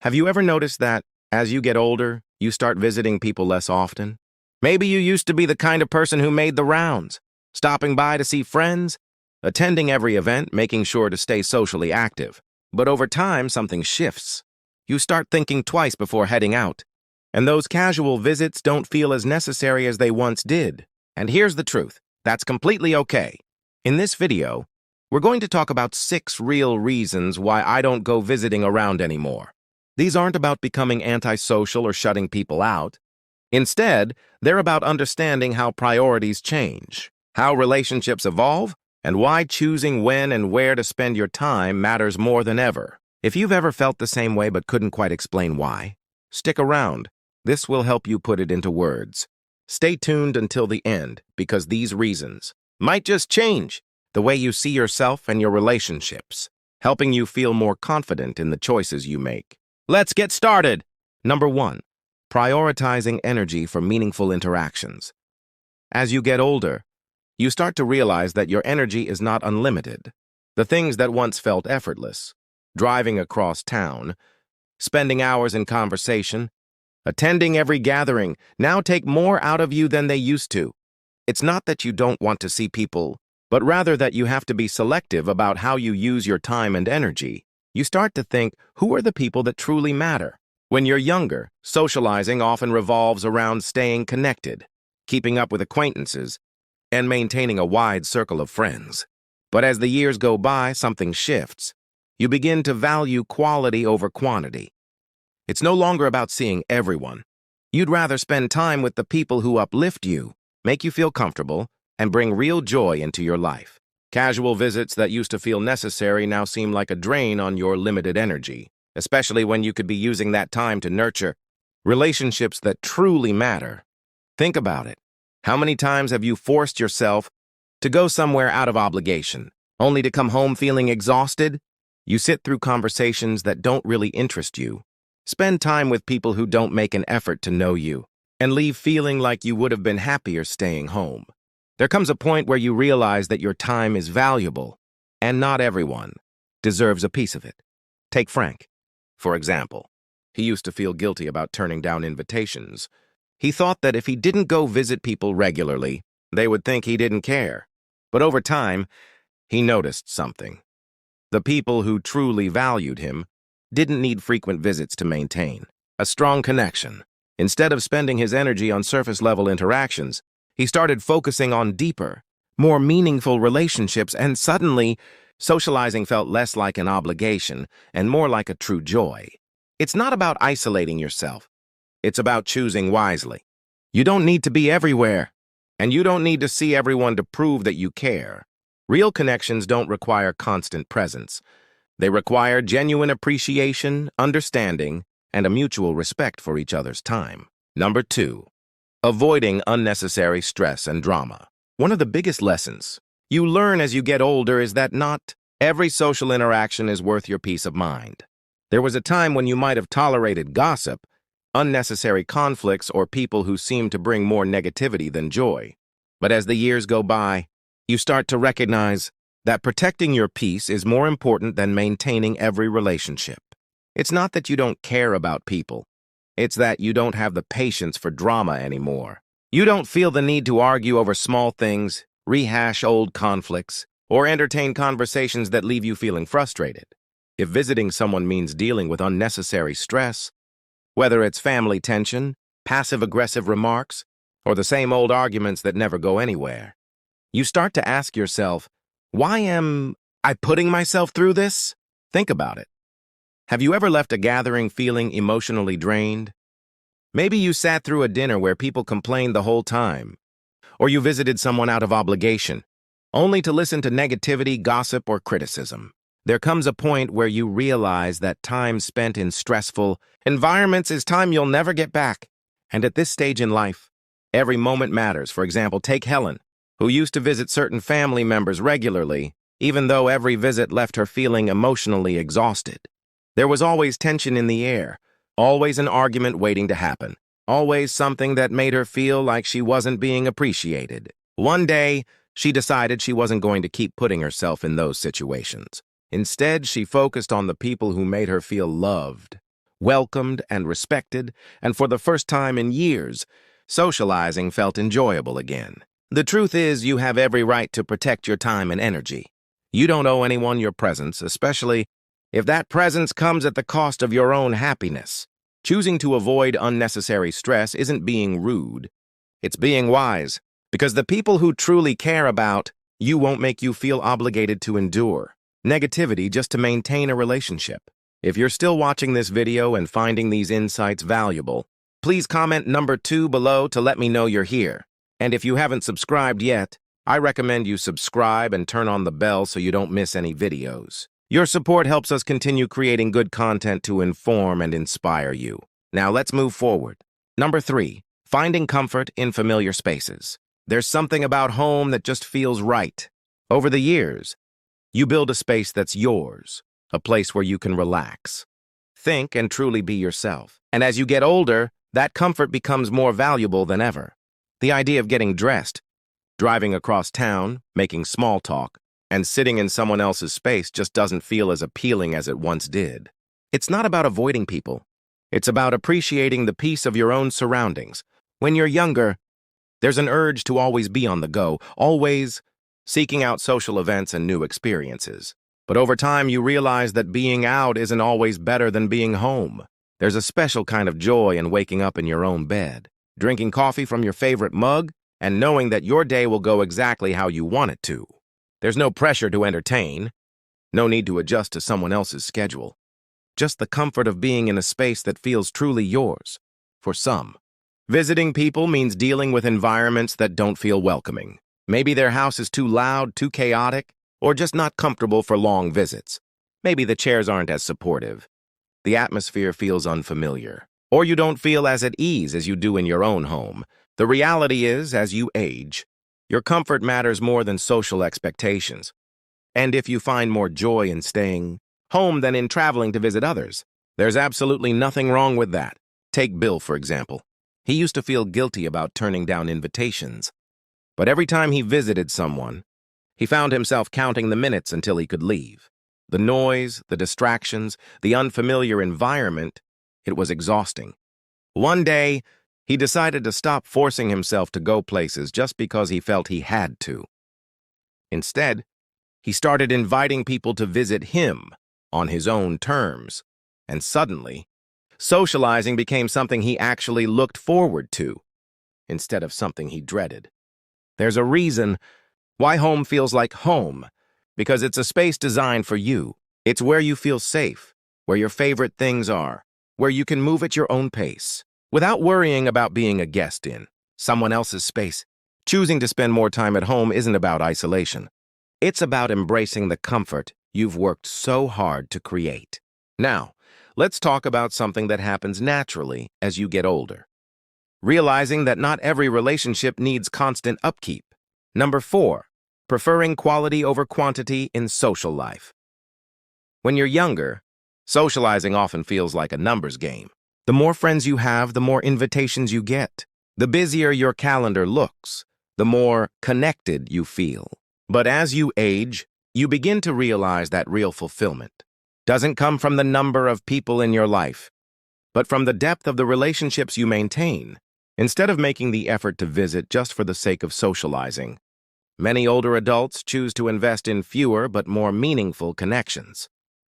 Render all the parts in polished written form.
Have you ever noticed that, as you get older, you start visiting people less often? Maybe you used to be the kind of person who made the rounds, stopping by to see friends, attending every event, making sure to stay socially active. But over time, something shifts. You start thinking twice before heading out, and those casual visits don't feel as necessary as they once did. And here's the truth, that's completely okay. In this video, we're going to talk about 6 real reasons why I don't go visiting around anymore. These aren't about becoming antisocial or shutting people out. Instead, they're about understanding how priorities change, how relationships evolve, and why choosing when and where to spend your time matters more than ever. If you've ever felt the same way but couldn't quite explain why, stick around. This will help you put it into words. Stay tuned until the end, because these reasons might just change the way you see yourself and your relationships, helping you feel more confident in the choices you make. Let's get started! Number 1. Prioritizing energy for meaningful interactions. As you get older, you start to realize that your energy is not unlimited. The things that once felt effortless, driving across town, spending hours in conversation, attending every gathering, now take more out of you than they used to. It's not that you don't want to see people, but rather that you have to be selective about how you use your time and energy. You start to think, who are the people that truly matter? When you're younger, socializing often revolves around staying connected, keeping up with acquaintances, and maintaining a wide circle of friends. But as the years go by, something shifts. You begin to value quality over quantity. It's no longer about seeing everyone. You'd rather spend time with the people who uplift you, make you feel comfortable, and bring real joy into your life. Casual visits that used to feel necessary now seem like a drain on your limited energy, especially when you could be using that time to nurture relationships that truly matter. Think about it. How many times have you forced yourself to go somewhere out of obligation, only to come home feeling exhausted? You sit through conversations that don't really interest you, spend time with people who don't make an effort to know you, and leave feeling like you would have been happier staying home. There comes a point where you realize that your time is valuable, and not everyone deserves a piece of it. Take Frank, for example. He used to feel guilty about turning down invitations. He thought that if he didn't go visit people regularly, they would think he didn't care. But over time, he noticed something. The people who truly valued him didn't need frequent visits to maintain a strong connection. Instead of spending his energy on surface-level interactions, he started focusing on deeper, more meaningful relationships, and suddenly, socializing felt less like an obligation and more like a true joy. It's not about isolating yourself. It's about choosing wisely. You don't need to be everywhere, and you don't need to see everyone to prove that you care. Real connections don't require constant presence. They require genuine appreciation, understanding, and a mutual respect for each other's time. Number 2. Avoiding unnecessary stress and drama. One of the biggest lessons you learn as you get older is that not every social interaction is worth your peace of mind. There was a time when you might have tolerated gossip, unnecessary conflicts, or people who seemed to bring more negativity than joy. But as the years go by, you start to recognize that protecting your peace is more important than maintaining every relationship. It's not that you don't care about people. It's that you don't have the patience for drama anymore. You don't feel the need to argue over small things, rehash old conflicts, or entertain conversations that leave you feeling frustrated. If visiting someone means dealing with unnecessary stress, whether it's family tension, passive-aggressive remarks, or the same old arguments that never go anywhere, you start to ask yourself, why am I putting myself through this? Think about it. Have you ever left a gathering feeling emotionally drained? Maybe you sat through a dinner where people complained the whole time, or you visited someone out of obligation, only to listen to negativity, gossip, or criticism. There comes a point where you realize that time spent in stressful environments is time you'll never get back. And at this stage in life, every moment matters. For example, take Helen, who used to visit certain family members regularly, even though every visit left her feeling emotionally exhausted. There was always tension in the air, always an argument waiting to happen, always something that made her feel like she wasn't being appreciated. One day, she decided she wasn't going to keep putting herself in those situations. Instead, she focused on the people who made her feel loved. welcomed and respected, and for the first time in years, socializing felt enjoyable again. The truth is, you have every right to protect your time and energy. You don't owe anyone your presence, especially if that presence comes at the cost of your own happiness. Choosing to avoid unnecessary stress isn't being rude. It's being wise, because the people who truly care about you won't make you feel obligated to endure negativity just to maintain a relationship. If you're still watching this video and finding these insights valuable, please comment number 2 below to let me know you're here. And if you haven't subscribed yet, I recommend you subscribe and turn on the bell so you don't miss any videos. Your support helps us continue creating good content to inform and inspire you. Now let's move forward. Number 3, finding comfort in familiar spaces. There's something about home that just feels right. Over the years, you build a space that's yours, a place where you can relax, think, and truly be yourself. And as you get older, that comfort becomes more valuable than ever. The idea of getting dressed, driving across town, making small talk, and sitting in someone else's space just doesn't feel as appealing as it once did. It's not about avoiding people. It's about appreciating the peace of your own surroundings. When you're younger, there's an urge to always be on the go, always seeking out social events and new experiences. But over time, you realize that being out isn't always better than being home. There's a special kind of joy in waking up in your own bed, drinking coffee from your favorite mug, and knowing that your day will go exactly how you want it to. There's no pressure to entertain, no need to adjust to someone else's schedule. Just the comfort of being in a space that feels truly yours, for some. Visiting people means dealing with environments that don't feel welcoming. Maybe their house is too loud, too chaotic, or just not comfortable for long visits. Maybe the chairs aren't as supportive. The atmosphere feels unfamiliar. Or you don't feel as at ease as you do in your own home. The reality is, as you age, your comfort matters more than social expectations. And if you find more joy in staying home than in traveling to visit others, there's absolutely nothing wrong with that. Take Bill, for example. He used to feel guilty about turning down invitations. But every time he visited someone, he found himself counting the minutes until he could leave. The noise, the distractions, the unfamiliar environment, it was exhausting. One day, he decided to stop forcing himself to go places just because he felt he had to. Instead, he started inviting people to visit him on his own terms. And suddenly, socializing became something he actually looked forward to, instead of something he dreaded. There's a reason why home feels like home, because it's a space designed for you. It's where you feel safe, where your favorite things are, where you can move at your own pace, without worrying about being a guest in someone else's space. Choosing to spend more time at home isn't about isolation. It's about embracing the comfort you've worked so hard to create. Now, let's talk about something that happens naturally as you get older. Realizing that not every relationship needs constant upkeep. Number 4, preferring quality over quantity in social life. When you're younger, socializing often feels like a numbers game. The more friends you have, the more invitations you get. The busier your calendar looks, the more connected you feel. But as you age, you begin to realize that real fulfillment doesn't come from the number of people in your life, but from the depth of the relationships you maintain. Instead of making the effort to visit just for the sake of socializing, many older adults choose to invest in fewer but more meaningful connections.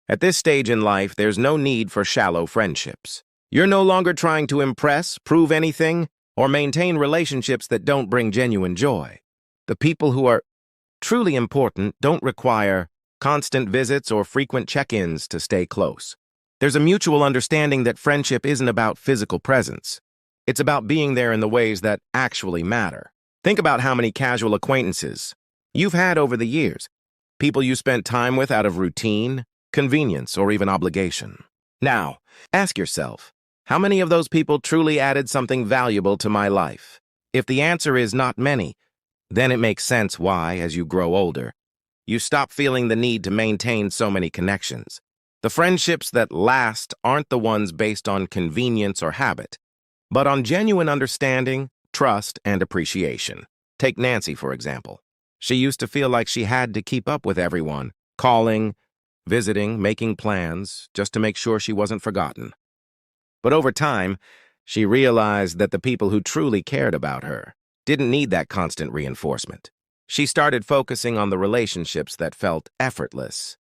At this stage in life, there's no need for shallow friendships. You're no longer trying to impress, prove anything, or maintain relationships that don't bring genuine joy. The people who are truly important don't require constant visits or frequent check-ins to stay close. There's a mutual understanding that friendship isn't about physical presence. It's about being there in the ways that actually matter. Think about how many casual acquaintances you've had over the years, people you spent time with out of routine, convenience, or even obligation. Now, ask yourself, how many of those people truly added something valuable to my life? If the answer is not many, then it makes sense why, as you grow older, you stop feeling the need to maintain so many connections. The friendships that last aren't the ones based on convenience or habit, but on genuine understanding, trust, and appreciation. Take Nancy, for example. She used to feel like she had to keep up with everyone, calling, visiting, making plans, just to make sure she wasn't forgotten. But over time, she realized that the people who truly cared about her didn't need that constant reinforcement. She started focusing on the relationships that felt effortless,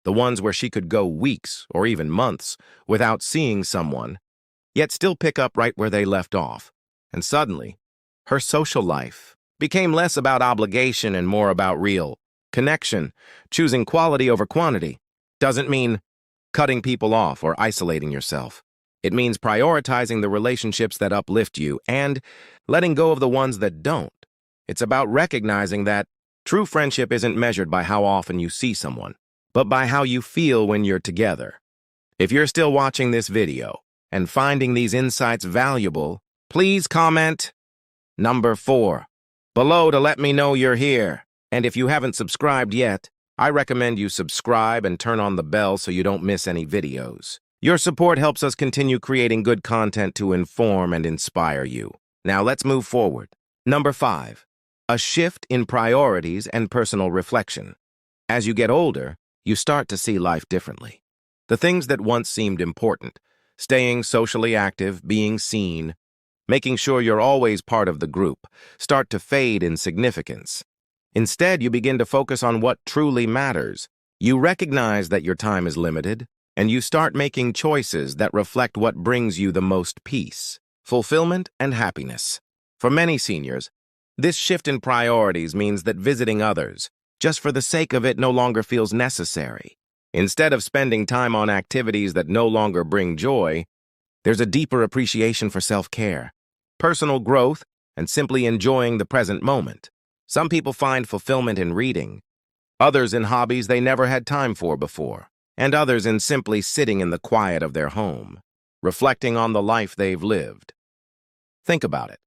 the ones where she could go weeks or even months without seeing someone, yet still pick up right where they left off. And suddenly, her social life became less about obligation and more about real connection. Choosing quality over quantity doesn't mean cutting people off or isolating yourself. It means prioritizing the relationships that uplift you and letting go of the ones that don't. It's about recognizing that true friendship isn't measured by how often you see someone, but by how you feel when you're together. If you're still watching this video and finding these insights valuable, please comment number 4 below to let me know you're here. And if you haven't subscribed yet, I recommend you subscribe and turn on the bell so you don't miss any videos. Your support helps us continue creating good content to inform and inspire you. Now let's move forward. Number 5, a shift in priorities and personal reflection. As you get older, you start to see life differently. The things that once seemed important, staying socially active, being seen, making sure you're always part of the group, start to fade in significance. Instead, you begin to focus on what truly matters. You recognize that your time is limited, and you start making choices that reflect what brings you the most peace, fulfillment, and happiness. For many seniors, this shift in priorities means that visiting others, just for the sake of it, no longer feels necessary. Instead of spending time on activities that no longer bring joy, there's a deeper appreciation for self-care, personal growth, and simply enjoying the present moment. Some people find fulfillment in reading, others in hobbies they never had time for before, and others in simply sitting in the quiet of their home, reflecting on the life they've lived. Think about it.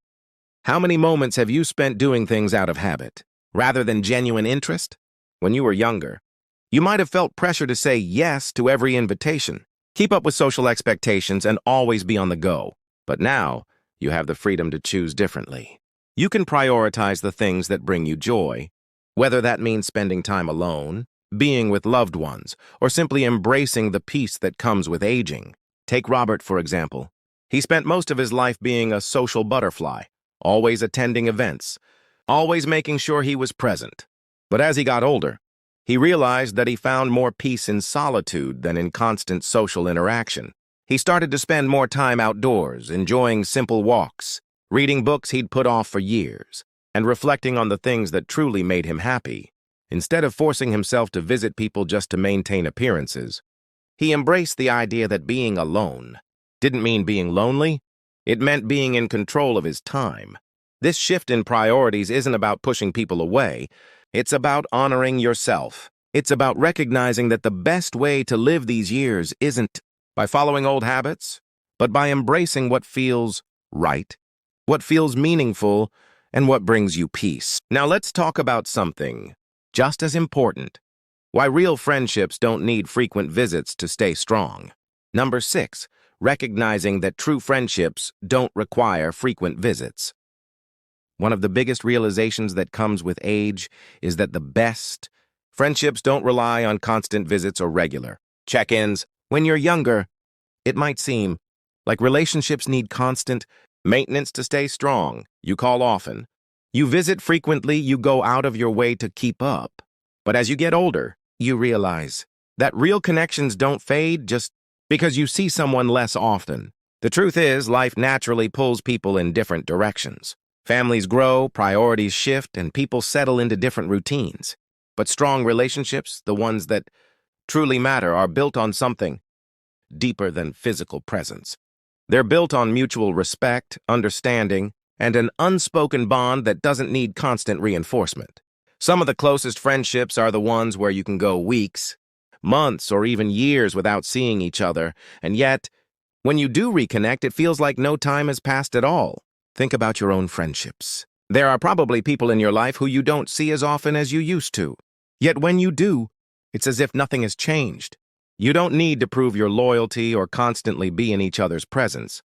How many moments have you spent doing things out of habit, rather than genuine interest? When you were younger, you might have felt pressure to say yes to every invitation, keep up with social expectations, and always be on the go. But now, you have the freedom to choose differently. You can prioritize the things that bring you joy, whether that means spending time alone, being with loved ones, or simply embracing the peace that comes with aging. Take Robert, for example. He spent most of his life being a social butterfly, always attending events, always making sure he was present. But as he got older, he realized that he found more peace in solitude than in constant social interaction. He started to spend more time outdoors, enjoying simple walks, reading books he'd put off for years, and reflecting on the things that truly made him happy. Instead of forcing himself to visit people just to maintain appearances, he embraced the idea that being alone didn't mean being lonely. It meant being in control of his time. This shift in priorities isn't about pushing people away. It's about honoring yourself. It's about recognizing that the best way to live these years isn't by following old habits, but by embracing what feels right, what feels meaningful, and what brings you peace. Now let's talk about something just as important: why real friendships don't need frequent visits to stay strong. Number 6, recognizing that true friendships don't require frequent visits. One of the biggest realizations that comes with age is that the best friendships don't rely on constant visits or regular check-ins. When you're younger, it might seem like relationships need constant maintenance to stay strong. You call often, you visit frequently, you go out of your way to keep up. But as you get older, you realize that real connections don't fade just because you see someone less often. The truth is, life naturally pulls people in different directions. Families grow, priorities shift, and people settle into different routines. But strong relationships, the ones that truly matter, are built on something deeper than physical presence. They're built on mutual respect, understanding, and an unspoken bond that doesn't need constant reinforcement. Some of the closest friendships are the ones where you can go weeks, months, or even years without seeing each other, and yet, when you do reconnect, it feels like no time has passed at all. Think about your own friendships. There are probably people in your life who you don't see as often as you used to. Yet when you do, it's as if nothing has changed. You don't need to prove your loyalty or constantly be in each other's presence.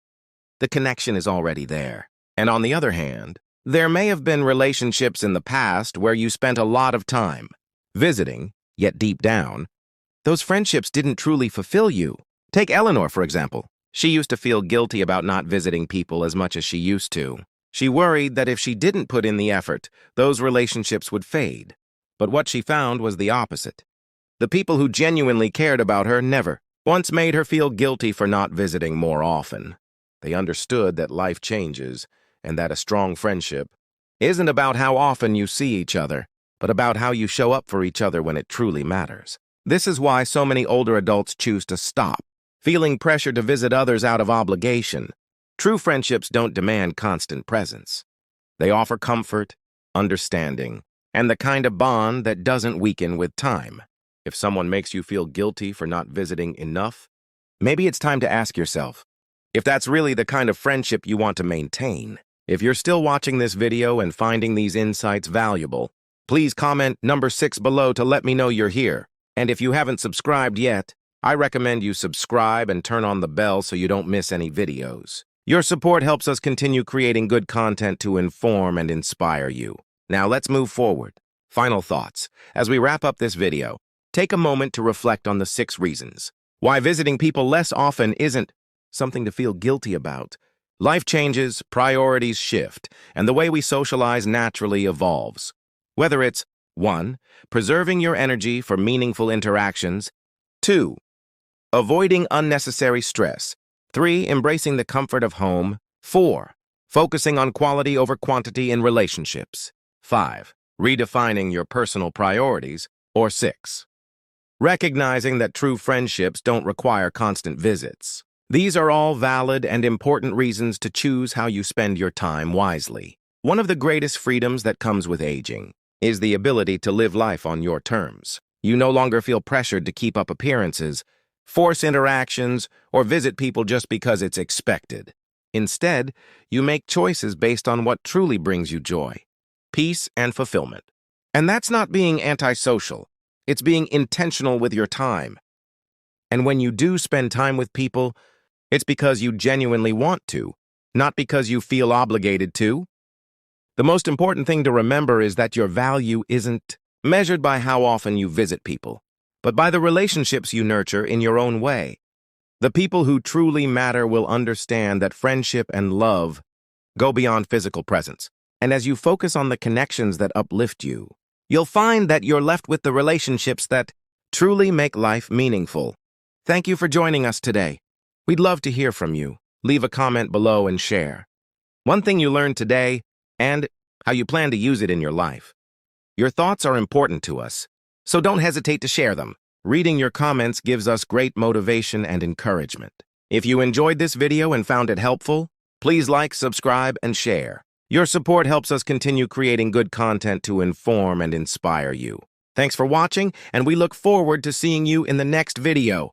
The connection is already there. And on the other hand, there may have been relationships in the past where you spent a lot of time visiting, yet deep down, those friendships didn't truly fulfill you. Take Eleanor, for example. She used to feel guilty about not visiting people as much as she used to. She worried that if she didn't put in the effort, those relationships would fade. But what she found was the opposite. The people who genuinely cared about her never once made her feel guilty for not visiting more often. They understood that life changes and that a strong friendship isn't about how often you see each other, but about how you show up for each other when it truly matters. This is why so many older adults choose to stop, feeling pressure to visit others out of obligation. True friendships don't demand constant presence. They offer comfort, understanding, and the kind of bond that doesn't weaken with time. If someone makes you feel guilty for not visiting enough, maybe it's time to ask yourself if that's really the kind of friendship you want to maintain. If you're still watching this video and finding these insights valuable, please comment number 6 below to let me know you're here. And if you haven't subscribed yet, I recommend you subscribe and turn on the bell so you don't miss any videos. Your support helps us continue creating good content to inform and inspire you. Now let's move forward. Final thoughts. As we wrap up this video, take a moment to reflect on the 6 reasons why visiting people less often isn't something to feel guilty about. Life changes, priorities shift, and the way we socialize naturally evolves. Whether it's 1. Preserving your energy for meaningful interactions. 2. Avoiding unnecessary stress. 3. Embracing the comfort of home. 4. Focusing on quality over quantity in relationships. 5. Redefining your personal priorities. Or 6. Recognizing that true friendships don't require constant visits. These are all valid and important reasons to choose how you spend your time wisely. One of the greatest freedoms that comes with aging is the ability to live life on your terms. You no longer feel pressured to keep up appearances, force interactions, or visit people just because it's expected. Instead, you make choices based on what truly brings you joy, peace, and fulfillment. And that's not being antisocial. It's being intentional with your time. And when you do spend time with people, it's because you genuinely want to, not because you feel obligated to. The most important thing to remember is that your value isn't measured by how often you visit people, but by the relationships you nurture in your own way. The people who truly matter will understand that friendship and love go beyond physical presence. And as you focus on the connections that uplift you, you'll find that you're left with the relationships that truly make life meaningful. Thank you for joining us today. We'd love to hear from you. Leave a comment below and share one thing you learned today and how you plan to use it in your life. Your thoughts are important to us, so don't hesitate to share them. Reading your comments gives us great motivation and encouragement. If you enjoyed this video and found it helpful, please like, subscribe, and share. Your support helps us continue creating good content to inform and inspire you. Thanks for watching, and we look forward to seeing you in the next video.